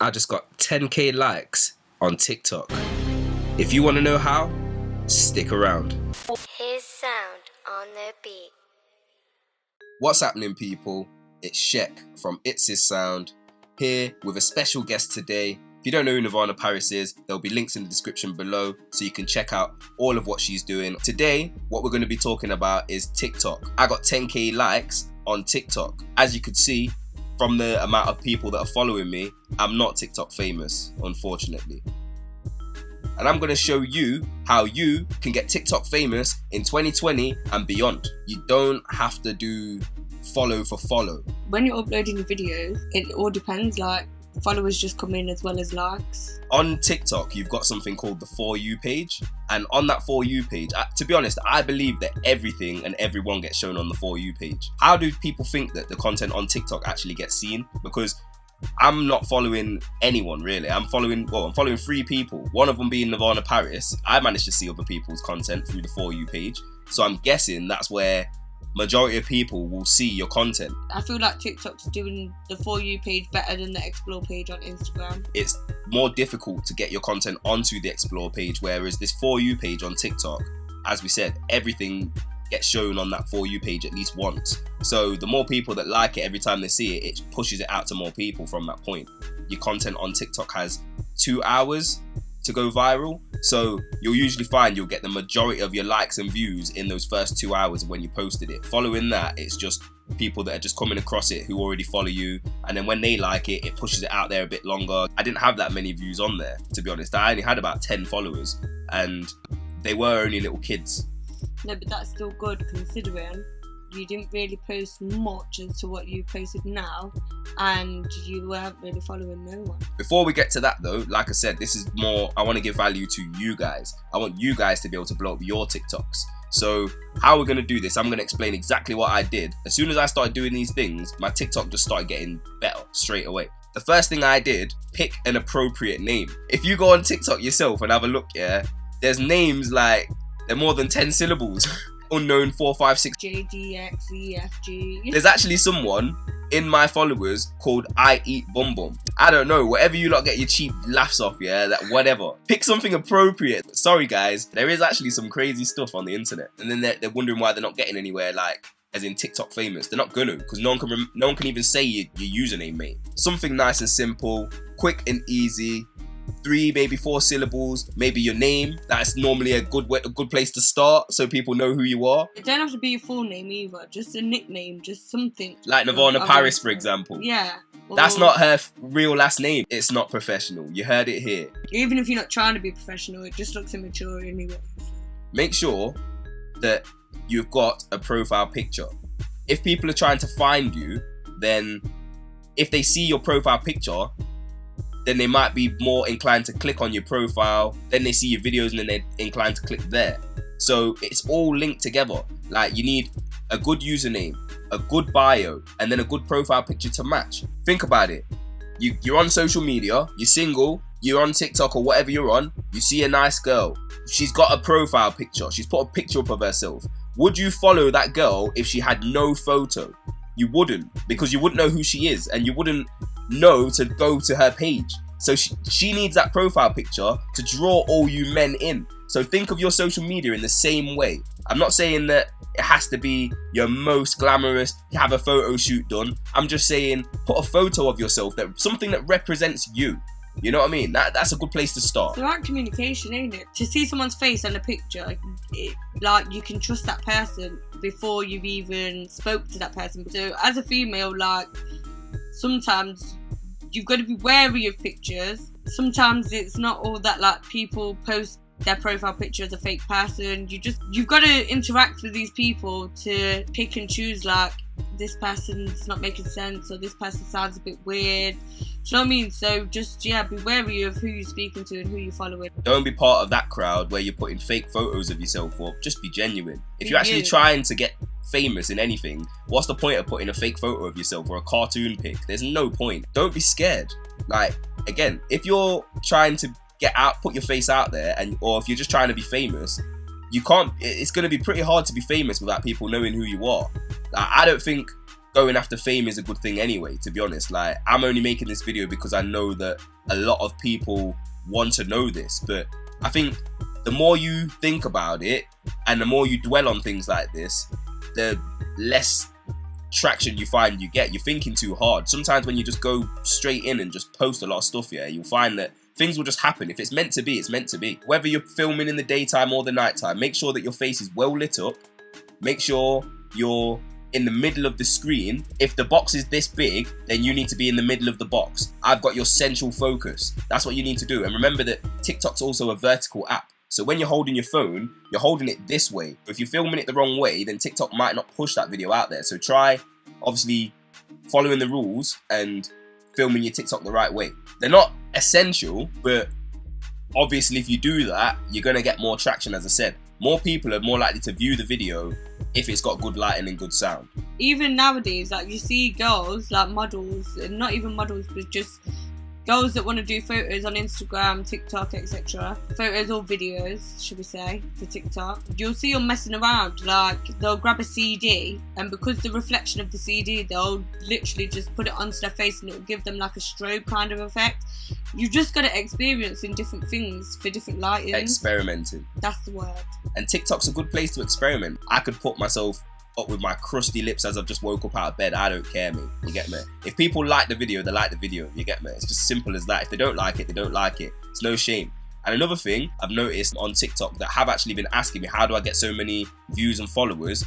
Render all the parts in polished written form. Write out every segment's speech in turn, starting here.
I just got 10k likes on TikTok. If you want to know how, stick around. His sound on the beat. What's happening, people? It's SHEK from ITSHISSOUND here with a special guest today. If you don't know who Nirvana Paris is, there'll be links in the description below so you can check out all of what she's doing. Today, what we're going to be talking about is TikTok. I got 10k likes on TikTok. As you could see from the amount of people that are following me, I'm not TikTok famous, unfortunately. And I'm going to show you how you can get TikTok famous in 2020 and beyond. You don't have to do follow for follow. When you're uploading your videos, it all depends, like followers just come in as well as likes. On TikTok, you've got something called the For You page. And on that For You page, to be honest, I believe that everything and everyone gets shown on the For You page. How do people think that the content on TikTok actually gets seen? Because I'm not following anyone really. I'm following 3 people. One of them being Nirvana Paris. I managed to see other people's content through the For You page. So I'm guessing that's where majority of people will see your content. I feel like TikTok's doing the For You page better than the Explore page on Instagram. It's more difficult to get your content onto the Explore page, whereas this For You page on TikTok, as we said, everything gets shown on that For You page at least once. So the more people that like it every time they see it, it pushes it out to more people from that point. Your content on TikTok has 2 hours to go viral, so you'll usually find you'll get the majority of your likes and views in those first 2 hours of when you posted it. Following that, it's just people that are just coming across it who already follow you, and then when they like it, it pushes it out there a bit longer. I didn't have that many views on there, to be honest. I only had about 10 followers and they were only little kids. No, but that's still good considering you didn't really post much as to what you posted now, and you weren't really following no one. Before we get to that though, like I said, this is more, I want to give value to you guys. I want you guys to be able to blow up your TikToks. So how we're going to do this, I'm going to explain exactly what I did. As soon as I started doing these things, my TikTok just started getting better straight away. The first thing I did, pick an appropriate name. If you go on TikTok yourself and have a look, yeah, there's names like, they're more than 10 syllables. Unknown 456 JGXEFG. There's actually someone in my followers called I Eat Bum Bum. I don't know, whatever you lot get your cheap laughs off, yeah, that whatever. Pick something appropriate. Sorry guys, there is actually some crazy stuff on the internet, and then they're wondering why they're not getting anywhere, like as in TikTok famous. They're not gonna, because no one can even say your username, mate. Something nice and simple, quick and easy. 3, maybe 4 syllables, maybe your name. That's normally a good place to start, so people know who you are. It don't have to be a full name either, just a nickname, just something. Like Nirvana Paris, for example. Yeah. That's not her real last name. It's not professional. You heard it here. Even if you're not trying to be professional, it just looks immature anyway. Make sure that you've got a profile picture. If people are trying to find you, then if they see your profile picture, then they might be more inclined to click on your profile. Then they see your videos and then they're inclined to click there. So it's all linked together. Like, you need a good username, a good bio, and then a good profile picture to match. Think about it. You're on social media, you're single, you're on TikTok or whatever you're on, you see a nice girl. She's got a profile picture. She's put a picture up of herself. Would you follow that girl if she had no photo? You wouldn't, because you wouldn't know who she is and you wouldn't know to go to her page. So she needs that profile picture to draw all you men in. So think of your social media in the same way. I'm not saying that it has to be your most glamorous, have a photo shoot done. I'm just saying put a photo of yourself, something that represents you. You know what I mean? That's a good place to start. It's about communication, ain't it? To see someone's face on a picture, like, you can trust that person before you've even spoke to that person. So as a female, like, sometimes you've got to be wary of pictures. Sometimes it's not all that, like, people post their profile picture as a fake person. You've got to interact with these people to pick and choose, like, this person's not making sense or this person sounds a bit weird. Do you know what I mean? So just, yeah, be wary of who you're speaking to and who you're following. Don't be part of that crowd where you're putting fake photos of yourself up. Just be genuine. If you're actually trying to get famous in anything, what's the point of putting a fake photo of yourself or a cartoon pic? There's no point. Don't be scared. Like, again, if you're trying to put your face out there, or if you're just trying to be famous, you can't. It's going to be pretty hard to be famous without people knowing who you are. I don't think going after fame is a good thing anyway, to be honest. Like, I'm only making this video because I know that a lot of people want to know this. But I think the more you think about it and the more you dwell on things like this, the less traction you find you get. You're thinking too hard. Sometimes when you just go straight in and just post a lot of stuff here, you'll find that things will just happen. If it's meant to be, it's meant to be. Whether you're filming in the daytime or the nighttime, make sure that your face is well lit up. Make sure you're in the middle of the screen. If the box is this big, then you need to be in the middle of the box. I've got your central focus. That's what you need to do. And remember that TikTok's also a vertical app. So when you're holding your phone, you're holding it this way. If you're filming it the wrong way, then TikTok might not push that video out there. So try, obviously, following the rules and filming your TikTok the right way. They're not essential, but obviously if you do that, you're going to get more traction, as I said. More people are more likely to view the video if it's got good lighting and good sound. Even nowadays, like, you see girls, like models, and not even models, but just girls that want to do photos on Instagram, TikTok, etc. Photos or videos, should we say, for TikTok. You'll see them messing around. Like, they'll grab a CD, and because the reflection of the CD, they'll literally just put it onto their face and it'll give them like a strobe kind of effect. You've just got to experience in different things for different lightings. Experimenting. That's the word. And TikTok's a good place to experiment. I could put myself up with my crusty lips as I've just woke up out of bed. I don't care, mate. You get me? If people like the video, they like the video. You get me? It's just simple as that. If they don't like it, they don't like it. It's no shame. And another thing I've noticed on TikTok that have actually been asking me, how do I get so many views and followers?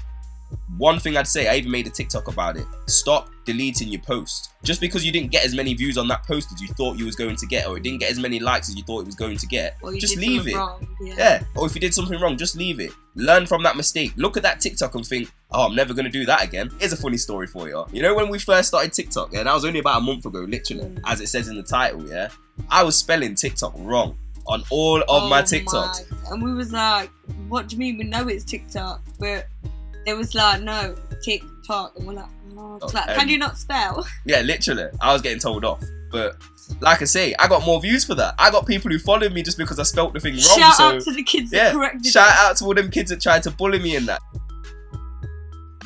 One thing I'd say, I even made a TikTok about it. Stop deleting your post. Just because you didn't get as many views on that post as you thought you was going to get, or it didn't get as many likes as you thought it was going to get, just leave it. Wrong, yeah. Or if you did something wrong, just leave it. Learn from that mistake. Look at that TikTok and think, oh, I'm never going to do that again. Here's a funny story for you. You know, when we first started TikTok, yeah, that was only about a month ago, literally, as it says in the title, yeah, I was spelling TikTok wrong on all of my TikToks. And we was like, what do you mean? We know it's TikTok, but it was like, no, TikTok. And we're like, oh, it's like, can you not spell? Yeah, literally. I was getting told off. But like I say, I got more views for that. I got people who followed me just because I spelt the thing wrong. Shout out to the kids that corrected Shout out to all them kids that tried to bully me in that.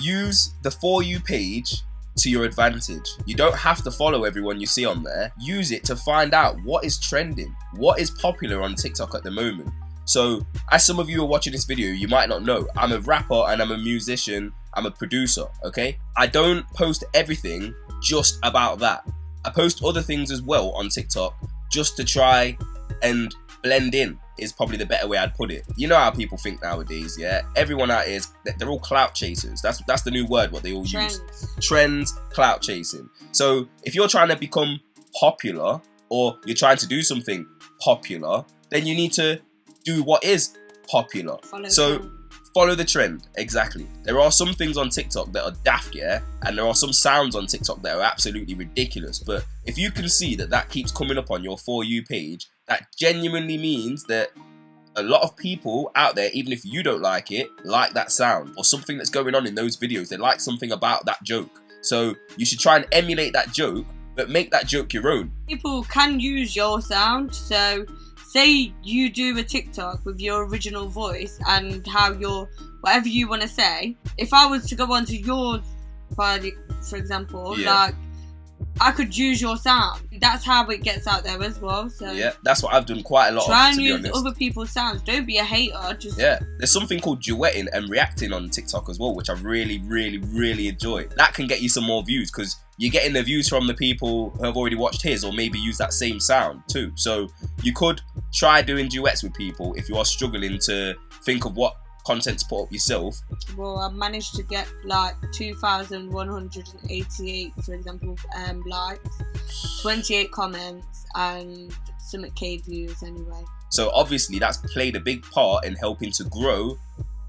Use the For You page to your advantage. You don't have to follow everyone you see on there. Use it to find out what is trending, what is popular on TikTok at the moment. So, as some of you are watching this video, you might not know, I'm a rapper and I'm a musician, I'm a producer, okay? I don't post everything just about that. I post other things as well on TikTok just to try and blend in, is probably the better way I'd put it. You know how people think nowadays, yeah? Everyone out here is, they're all clout chasers. That's the new word, what they all use. Trends, clout chasing. So, if you're trying to become popular, or you're trying to do something popular, then you need to do what is popular. Follow the trend. Exactly. There are some things on TikTok that are daft, yeah, and there are some sounds on TikTok that are absolutely ridiculous. But if you can see that that keeps coming up on your For You page, that genuinely means that a lot of people out there, even if you don't like it, like that sound or something that's going on in those videos. They like something about that joke. So you should try and emulate that joke, but make that joke your own. People can use your sound. So say you do a TikTok with your original voice and how your whatever you want to say. If I was to go onto yours, for example, like, I could use your sound. That's how it gets out there as well. So yeah, that's what I've done quite a lot. Try and use other people's sounds. Don't be a hater. Just there's something called duetting and reacting on TikTok as well, which I really, really, really enjoy. That can get you some more views because you're getting the views from the people who have already watched his, or maybe use that same sound too. So you could try doing duets with people if you are struggling to think of what content to put up yourself. Well, I managed to get like 2,188, for example, likes, 28 comments, and some K views anyway. So obviously that's played a big part in helping to grow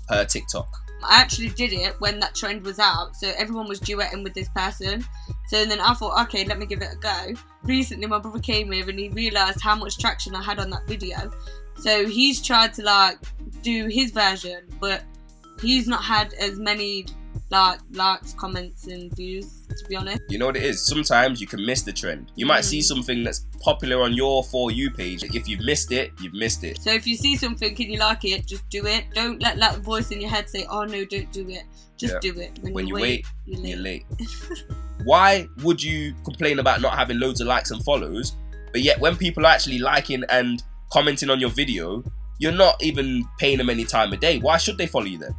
her TikTok. I actually did it when that trend was out, so everyone was duetting with this person. So then I thought, okay, let me give it a go. Recently my brother came here and he realised how much traction I had on that video. So he's tried to like do his version, but he's not had as many likes, comments, and views, to be honest. You know what it is? Sometimes you can miss the trend. You might see something that's popular on your For You page. If you've missed it, you've missed it. So if you see something and you like it, just do it. Don't let that voice in your head say, oh no, don't do it. Just do it. When you wait, you're late. Why would you complain about not having loads of likes and follows, but yet when people are actually liking and commenting on your video, you're not even paying them any time of day? Why should they follow you then?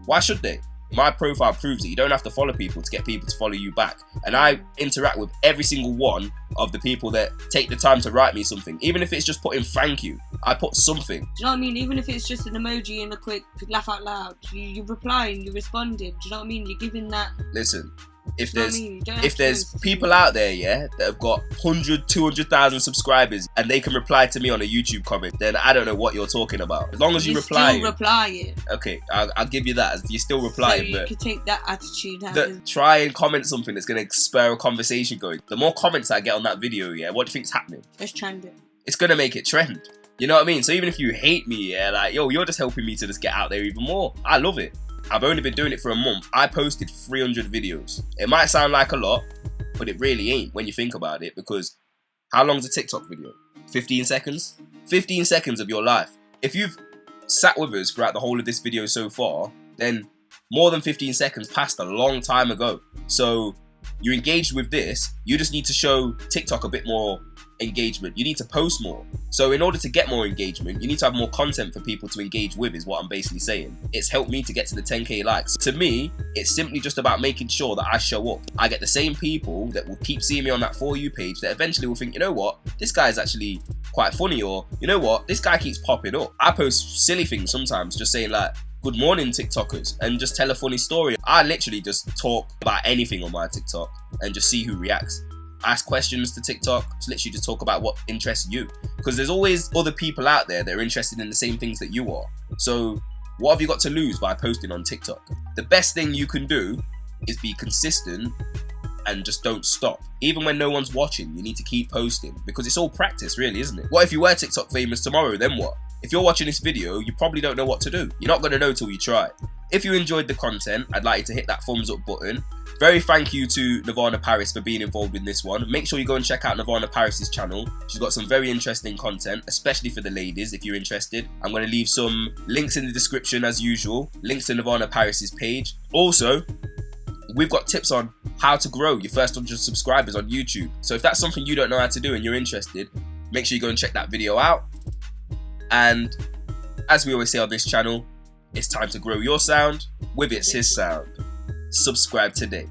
Why should they? My profile proves that you don't have to follow people to get people to follow you back. And I interact with every single one of the people that take the time to write me something. Even if it's just putting thank you, I put something. Do you know what I mean? Even if it's just an emoji and a quick laugh out loud, you're replying, you're responding. Do you know what I mean? You're giving that. Listen, if there's people out there, yeah, that have got 100, 200,000 subscribers and they can reply to me on a YouTube comment, then I don't know what you're talking about. As long as you're replying. Still replying. Okay, I'll give you that. You're still replying. So you can take that attitude out. Try and comment something that's going to spur a conversation going. The more comments I get on that video, yeah, what do you think's happening? It's trending. It's going to make it trend. You know what I mean? So even if you hate me, yeah, like, yo, you're just helping me to just get out there even more. I love it. I've only been doing it for a month. I posted 300 videos. It might sound like a lot, but it really ain't when you think about it, because how long's a TikTok video? 15 seconds? 15 seconds of your life. If you've sat with us throughout the whole of this video so far, then more than 15 seconds passed a long time ago. So you're engaged with this, you just need to show TikTok a bit more engagement. You need to post more. So in order to get more engagement, you need to have more content for people to engage with, is what I'm basically saying. It's helped me to get to the 10k likes. To me, it's simply just about making sure that I show up. I get the same people that will keep seeing me on that For You page that eventually will think, you know what, this guy's actually quite funny, or you know what, this guy keeps popping up. I post silly things sometimes, just saying like, good morning TikTokers, and just tell a funny story. I literally just talk about anything on my TikTok and just see who reacts. Ask questions to TikTok, literally just talk about what interests you, because there's always other people out there that are interested in the same things that you are. So what have you got to lose by posting on TikTok? The best thing you can do is be consistent and just don't stop. Even when no one's watching, you need to keep posting, because it's all practice really, isn't it? What if you were TikTok famous tomorrow, then what? If you're watching this video, you probably don't know what to do. You're not going to know till you try. If you enjoyed the content, I'd like you to hit that thumbs up button. Very thank you to Nirvana Paris for being involved in this one. Make sure you go and check out Nirvana Paris's channel. She's got some very interesting content, especially for the ladies if you're interested. I'm going to leave some links in the description as usual. Links to Nirvana Paris's page. Also, we've got tips on how to grow your first 100 subscribers on YouTube. So if that's something you don't know how to do and you're interested, make sure you go and check that video out. And as we always say on this channel, it's time to grow your sound with It's His Sound. Subscribe today.